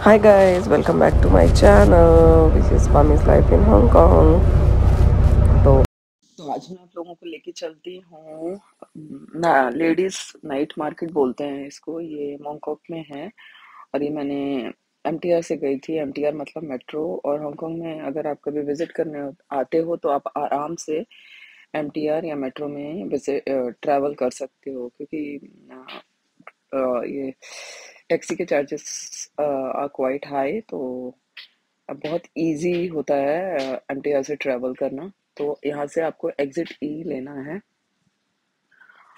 Hi guys, welcome back to my channel. This is Pami's Life in Hong Kong. तो आज मैं आप लोगों को लेके चलती हूँ ना, लेडीज नाइट मार्केट बोलते हैं इसको। ये मॉन्कॉक में है और ये मैंने एमटीआर से गई थी। एमटीआर मतलब मेट्रो। और हांगकांग में अगर आप कभी विजिट करने आते हो तो आप आराम से एमटीआर या मेट्रो में विजिट ट्रैवल कर सकते हो, क्योंकि ये टैक्सी के चार्जेस आर क्वाइट हाई। तो अब बहुत इजी होता है एमटीआर से ट्रैवल करना। तो यहाँ से आपको एग्जिट ई लेना है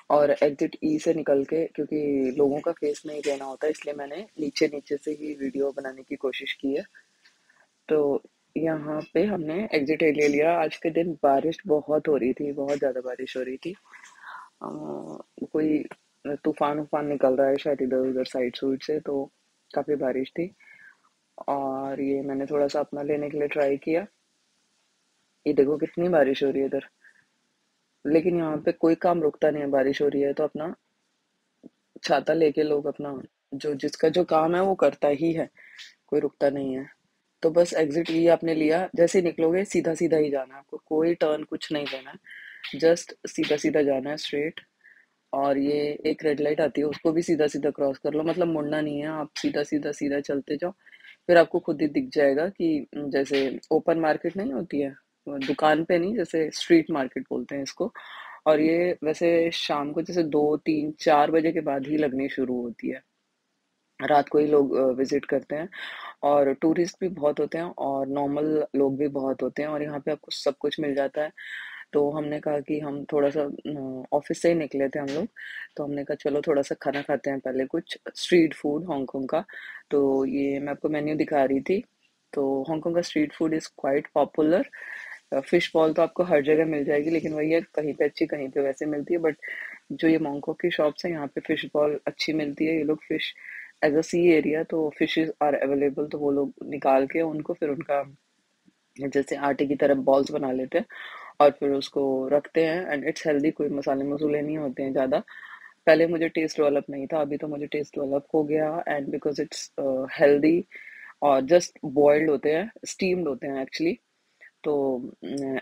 और एग्जिट ई से निकल के, क्योंकि लोगों का फेस नहीं लेना होता इसलिए मैंने नीचे नीचे से ही वीडियो बनाने की कोशिश की है। तो यहाँ पे हमने एग्जिट ए ले लिया। आज के दिन बारिश बहुत हो रही थी, बहुत ज़्यादा बारिश हो रही थी। कोई तूफान उफान निकल रहा है शायद इधर उधर साइड सुइड से, तो काफ़ी बारिश थी। और ये मैंने थोड़ा सा अपना लेने के लिए ट्राई किया। ये देखो कितनी बारिश हो रही है इधर, लेकिन यहाँ पे कोई काम रुकता नहीं है। बारिश हो रही है तो अपना छाता लेके लोग अपना जो जिसका जो काम है वो करता ही है, कोई रुकता नहीं है। तो बस एग्जिट ये आपने लिया, जैसे ही निकलोगे सीधा सीधा ही जाना है आपको, कोई टर्न कुछ नहीं लेना है, जस्ट सीधा सीधा जाना है स्ट्रेट। और ये एक रेड लाइट आती है, उसको भी सीधा सीधा क्रॉस कर लो, मतलब मुड़ना नहीं है, आप सीधा सीधा सीधा चलते जाओ। फिर आपको खुद ही दिख जाएगा कि जैसे ओपन मार्केट नहीं होती है, दुकान पे नहीं, जैसे स्ट्रीट मार्केट बोलते हैं इसको। और ये वैसे शाम को जैसे 2 3 4 बजे के बाद ही लगनी शुरू होती है। रात को ही लोग विजिट करते हैं और टूरिस्ट भी बहुत होते हैं और नॉर्मल लोग भी बहुत होते हैं, और यहाँ पे आपको सब कुछ मिल जाता है। तो हमने कहा कि हम थोड़ा सा ऑफिस से ही निकले थे हम लोग, तो हमने कहा चलो थोड़ा सा खाना खाते हैं पहले, कुछ स्ट्रीट फूड हांगकांग का। तो ये मैं आपको मेन्यू दिखा रही थी। तो हांगकांग का street food is quite popular. Fish ball तो आपको हर जगह मिल जाएगी, लेकिन वही है, कहीं पे अच्छी कहीं पे वैसे मिलती है। बट जो ये मॉन्कॉक की शॉप्स है यहाँ पे फिश बॉल अच्छी मिलती है। ये लोग fish as a sea area, तो फिशेस आर अवेलेबल, तो वो लोग निकाल के उनको फिर उनका जैसे आटे की तरह बॉल्स बना लेते हैं और फिर उसको रखते हैं। एंड इट्स हेल्दी, कोई मसाले मसूले नहीं होते हैं ज़्यादा। पहले मुझे टेस्ट डेवलप नहीं था, अभी तो मुझे टेस्ट डेवलप हो गया। एंड बिकॉज इट्स हेल्दी और जस्ट बॉइल्ड होते हैं, स्टीम्ड होते हैं एक्चुअली। तो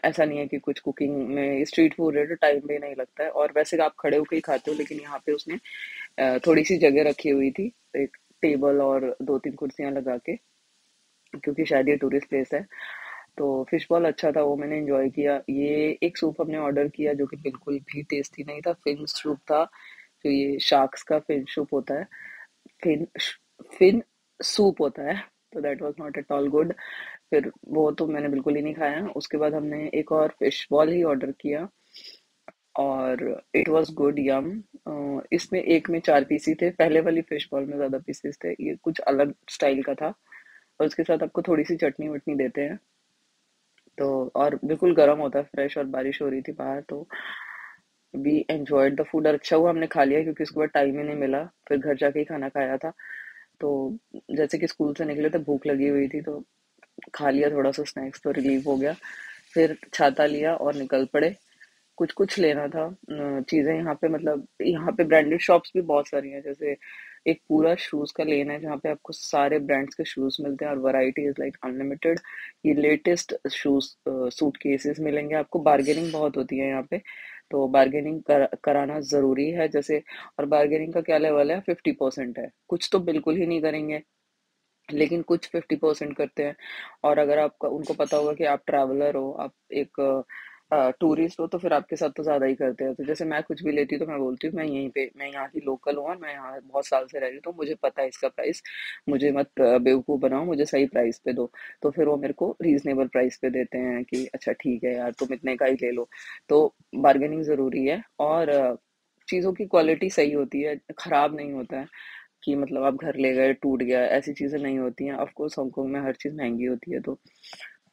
ऐसा नहीं है कि कुछ कुकिंग में, स्ट्रीट फूड है तो टाइम भी नहीं लगता है। और वैसे आप खड़े होकर ही खाते हो, लेकिन यहाँ पे उसने थोड़ी सी जगह रखी हुई थी, एक टेबल और 2 3 कुर्सियाँ लगा के, क्योंकि शायद ये टूरिस्ट प्लेस है। तो फिश बॉल अच्छा था, वो मैंने एंजॉय किया। ये एक सूप हमने ऑर्डर किया जो कि बिल्कुल भी टेस्टी नहीं था, फिन सूप था। जो ये शार्क्स का फिन सूप होता है, फिन फिन सूप होता है, तो that was not at all good. फिर वो तो मैंने बिल्कुल ही नहीं खाया। उसके बाद हमने एक और फिश बॉल ही ऑर्डर किया और इट वाज गुड, यम। इसमें एक में 4 पीस ही थे, पहले वाली फिश बॉल में ज़्यादा पीसेस थे। ये कुछ अलग स्टाइल का था और उसके साथ आपको थोड़ी सी चटनी वटनी देते हैं। तो और बिल्कुल गर्म होता है, फ्रेश, और बारिश हो रही थी बाहर, तो वी एंजॉयड द फूड। और अच्छा हुआ हमने खा लिया, क्योंकि उसके बाद टाइम ही नहीं मिला, फिर घर जाके ही खाना खाया था। तो जैसे कि स्कूल से निकले थे, भूख लगी हुई थी, तो खा लिया थोड़ा सा स्नैक्स, तो रिलीव हो गया। फिर छाता लिया और निकल पड़े। कुछ कुछ लेना था चीज़ें यहाँ पे, मतलब यहाँ पे ब्रांडेड शॉप्स भी बहुत सारी हैं। जैसे एक पूरा शूज़ का लेन है जहाँ पे आपको सारे ब्रांड्स के शूज़ मिलते हैं और वैरायटी इज़ लाइक अनलिमिटेड। ये लेटेस्ट शूज़ सूट केसेस मिलेंगे आपको। बार्गेनिंग बहुत होती है यहाँ पे, तो बार्गेनिंग कराना ज़रूरी है। जैसे, और बार्गेनिंग का क्या लेवल है, 50% है। कुछ तो बिल्कुल ही नहीं करेंगे, लेकिन कुछ 50% करते हैं। और अगर आपका उनको पता होगा कि आप ट्रैवलर हो, आप एक टूरिस्ट हो, तो फिर आपके साथ तो ज़्यादा ही करते हैं। तो जैसे मैं कुछ भी लेती हूँ तो मैं बोलती हूँ मैं यहाँ की लोकल हूँ और मैं यहाँ बहुत साल से रह रही हूँ, तो मुझे पता है इसका प्राइस। मुझे मत बेवकूफ़ बनाओ, मुझे सही प्राइस पे दो। तो फिर वो मेरे को रीजनेबल प्राइस पे देते हैं कि अच्छा ठीक है यार, तुम इतने का ही ले लो। तो बार्गेनिंग ज़रूरी है। और चीज़ों की क्वालिटी सही होती है, ख़राब नहीं होता है कि मतलब आप घर ले गए टूट गया, ऐसी चीज़ें नहीं होती हैं। ऑफ कोर्स हांगकांग में हर चीज़ महंगी होती है। तो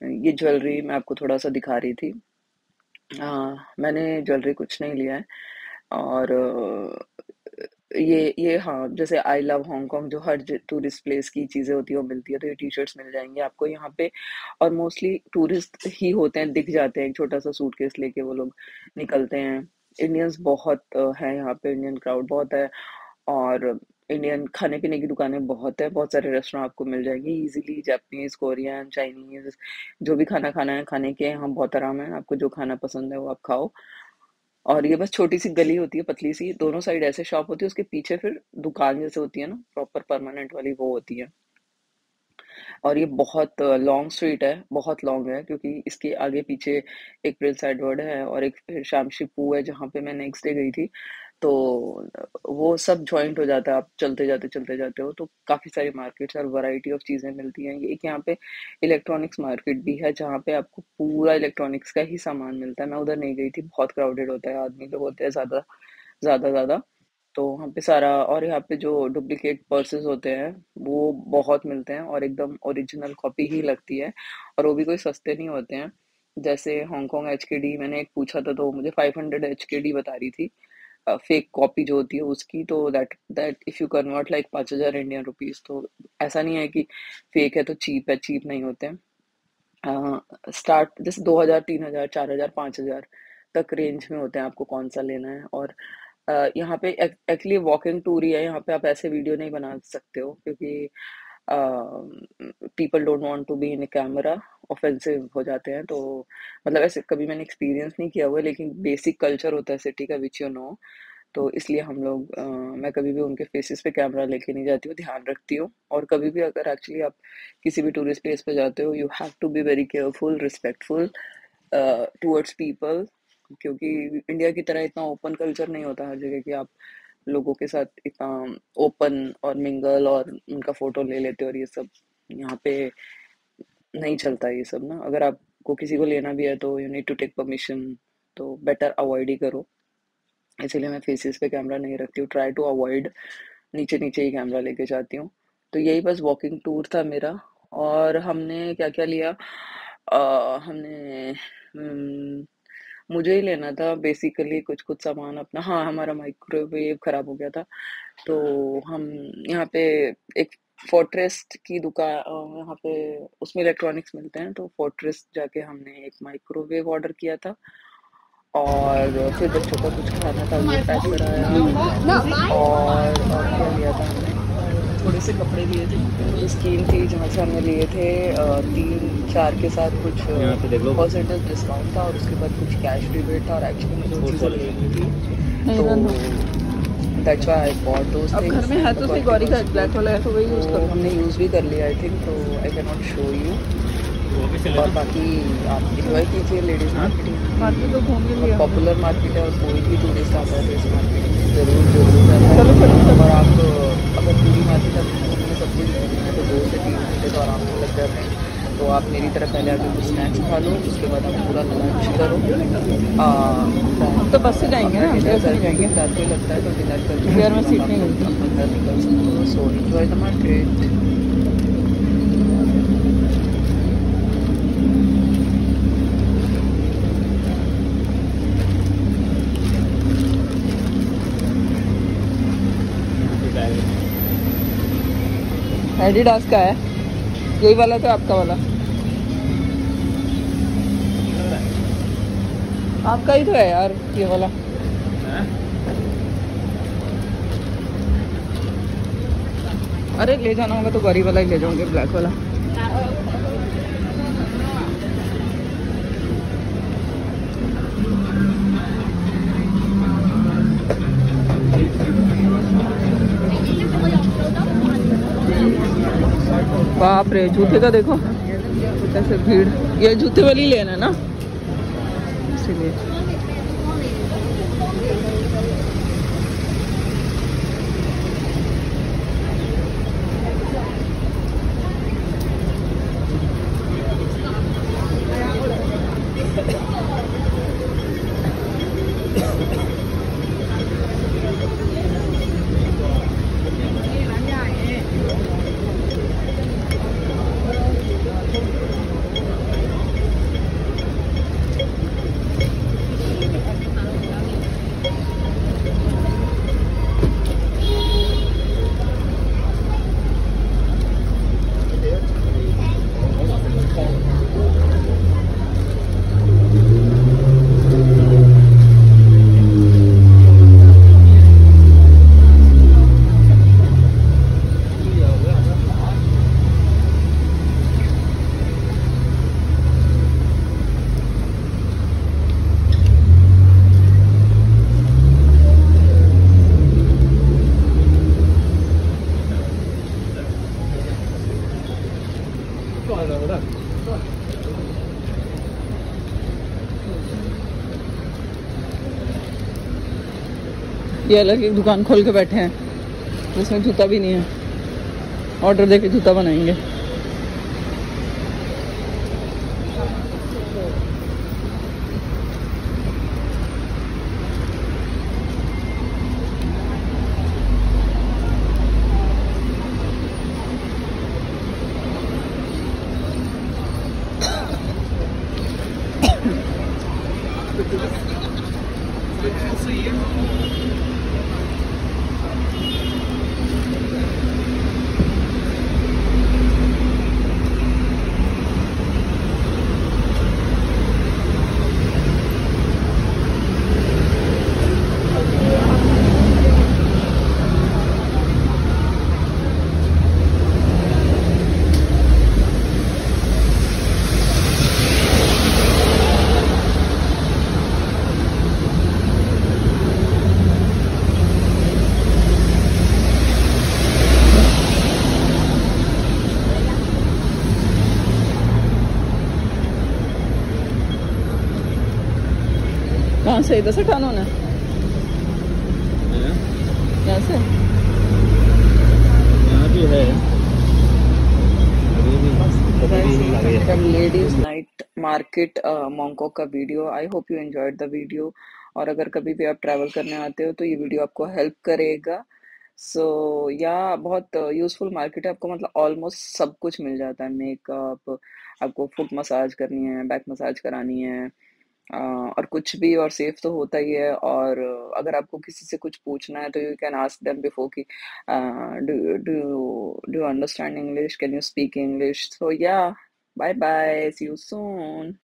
ये ज्वेलरी मैं आपको थोड़ा सा दिखा रही थी। मैंने ज्वेलरी कुछ नहीं लिया है। और ये हाँ, जैसे आई लव हांगकांग, जो हर टूरिस्ट प्लेस की चीज़ें होती है वो मिलती है, तो ये टी शर्ट्स मिल जाएंगे आपको यहाँ पे। और मोस्टली टूरिस्ट ही होते हैं, दिख जाते हैं, एक छोटा सा सूटकेस लेके वो लोग निकलते हैं। इंडियंस बहुत हैं यहाँ पे, इंडियन क्राउड बहुत है। और इंडियन खाने-पीने की दुकानें बहुत है, बहुत सारे रेस्टोरेंट आपको मिल जाएँगे ईज़िली जापानीज़, कोरियन, चाइनीज़ जो भी खाना खाना है, खाने के यहाँ बहुत आराम है, आपको जो खाना पसंद है वो आप खाओ। और ये बस छोटी-सी गली होती है पतली-सी, दोनों साइड ऐसे शॉप होती है, उसके पीछे फिर दुकान जैसे होती है ना, प्रॉपर परमानेंट वाली वो होती है। और ये बहुत लॉन्ग स्ट्रीट है, बहुत लॉन्ग है क्योंकि इसके आगे-पीछे एक प्रिंस एडवर्ड है और एक फिर शामशी पू है जहाँ पे मैं नेक्स्ट डे गई थी। तो वो सब जॉइंट हो जाता है, आप चलते जाते हो तो काफ़ी सारी मार्केट्स और वैरायटी ऑफ चीज़ें मिलती हैं। एक यहाँ पे इलेक्ट्रॉनिक्स मार्केट भी है जहाँ पे आपको पूरा इलेक्ट्रॉनिक्स का ही सामान मिलता है। मैं उधर नहीं गई थी, बहुत क्राउडेड होता है, आदमी लोग होते हैं ज़्यादा। तो वहाँ पे सारा और यहाँ पे जो डुप्लीकेट पर्सेस होते हैं, वो बहुत मिलते हैं और एकदम ओरिजिनल कॉपी ही लगती है और वो भी कोई सस्ते नहीं होते हैं। जैसे हांगकांग एचकेडी मैंने एक पूछा था तो मुझे 500 एचकेडी बता रही थी फेक कॉपी जो होती है उसकी तो that if you convert like 5,000 Indian rupees तो ऐसा नहीं है कि फेक है तो चीप है, चीप नहीं होते हैं। स्टार्ट जैसे 2,000 3,000 4,000 5,000 तक रेंज में होते हैं आपको कौन सा लेना है और यहाँ पे एक्चुअली वॉकिंग टूर ही है यहाँ पे आप ऐसे वीडियो नहीं बना सकते हो क्योंकि people don't want to be in camera offensive हो जाते हैं तो मतलब ऐसे कभी मैंने एक्सपीरियंस नहीं किया हुआ है लेकिन बेसिक कल्चर होता है सिटी का विच यू नो तो इसलिए हम लोग मैं कभी भी उनके फेसेस पे कैमरा लेके नहीं जाती हूँ ध्यान रखती हूँ और कभी भी अगर एक्चुअली आप किसी भी टूरिस्ट प्लेस पे जाते हो you have to be very careful respectful towards people क्योंकि इंडिया की तरह इतना ओपन कल्चर नहीं होता हर जगह कि आप लोगों के साथ इतना ओपन और मिंगल और उनका फोटो ले लेते और ये सब यहाँ पे नहीं चलता ये सब ना अगर आपको किसी को लेना भी है तो you need to take permission तो बेटर अवॉइड ही करो इसीलिए मैं फेसेस पे कैमरा नहीं रखती हूँ ट्राई टू अवॉइड नीचे नीचे ही कैमरा लेके जाती हूँ तो यही बस वॉकिंग टूर था मेरा और हमने क्या क्या लिया हमने मुझे ही लेना था बेसिकली कुछ कुछ सामान अपना हाँ हमारा माइक्रोवेव खराब हो गया था तो हम यहाँ पे एक फोर्ट्रेस की दुकान यहाँ पे उसमें इलेक्ट्रॉनिक्स मिलते हैं तो फोर्ट्रेस जाके हमने एक माइक्रोवेव ऑर्डर किया था और फिर बच्चों का कुछ खाना था वो पैक कराया और क्या लिया था हमने थोड़े से कपड़े लिए थे जो स्कीम थी जहाँ से हमने लिए थे 3-4 के साथ कुछ परसेंटेज डिस्काउंट था और उसके बाद कुछ कैश रिबेट था और एक्चुअली मुझे वो चीज़ें लेनी थी तो that's why I bought those things अब घर में है तो सही गौरी का ब्लैक वाला है तो वही यूज़ करो हमने यूज़ भी कर लिया आई थिंक तो I can not show you और बाकी आप इंजॉय कीजिए लेडीज मार्केट तो घूम लिया पॉपुलर मार्केट है और कोई भी टूरिस्ट आता है तो इस मार्केट में जरूर जाता है और आप अगर पूरी मार्केट आप घूमने सब कुछ घूमना है तो 2 से 3 घंटे तो आराम से लग जाते हैं तो आप मेरी तरह पहले आके कुछ स्नैक्स खा लो उसके बाद आप पूरा लंच करो हम तो बस से जाएंगे ना जाएंगे रात को लगता है तो डिनर करके में सीट नहीं मिलती अपना घर निकल सकते हो so enjoy the market Adidas का है यही वाला तो आपका वाला आपका ही तो है यार ये वाला अरे ले जाना होगा तो गाड़ी वाला ही ले जाऊंगे ब्लैक वाला बाप रे जूते का देखो कैसे भीड़ ये जूते वाली लेना है ना इसीलिए ये अलग एक दुकान खोल के बैठे हैं जिसमें जूता भी नहीं है, ऑर्डर देके जूता बनाएंगे। कहाँ से? इधर से टर्न होना है, यहाँ से। यहाँ भी है लेडीज नाइट मार्केट मॉन्कॉक का video. I hope you enjoyed the video. और अगर कभी भी आप ट्रैवल करने आते हो तो ये वीडियो आपको हेल्प करेगा। सो या बहुत यूजफुल मार्केट है, आपको मतलब ऑलमोस्ट सब कुछ मिल जाता है। मेकअप, आपको फुट मसाज करनी है, बैक मसाज करानी है, और कुछ भी, और सेफ तो होता ही है। और अगर आपको किसी से कुछ पूछना है तो you can ask them before कि do you understand English, can you speak English. So ya, bye bye, see you soon.